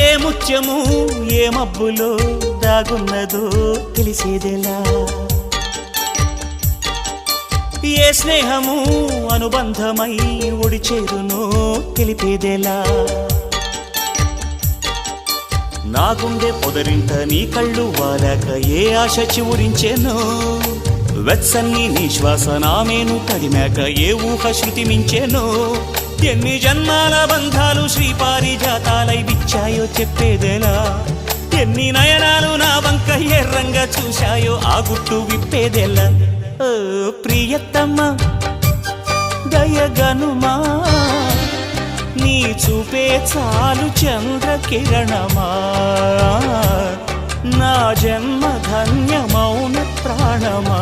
ఏ ముత్యము ఏ మబ్బులో దాగున్నదో తెలిసేదెలా ఏ స్నేహము అనుబంధమై ఒడి చేరునో తెలిపేదెలా నా గుండె పొదరింట నీ కళ్ళు వాలాక ఏ ఆశ చివురించెనో వెచ్చని నీ శ్వాస నామేను తడిమాక ఏ ఊహ శృతి మించెనో ఎన్ని జన్మాల బంధాలు శ్రీపారిజాతాలై విచ్చాయో చెప్పేదెలా ఎన్ని నయనాలు నా వంక ఎర్రంగా చూశాయో ఆ గుట్టు విప్పేదెలా ఓ ప్రియతమ్మ దయగనుమా నీ చూపే చాలు చంద్రకిరణమా నా జన్మ ధన్యమౌన ప్రాణమా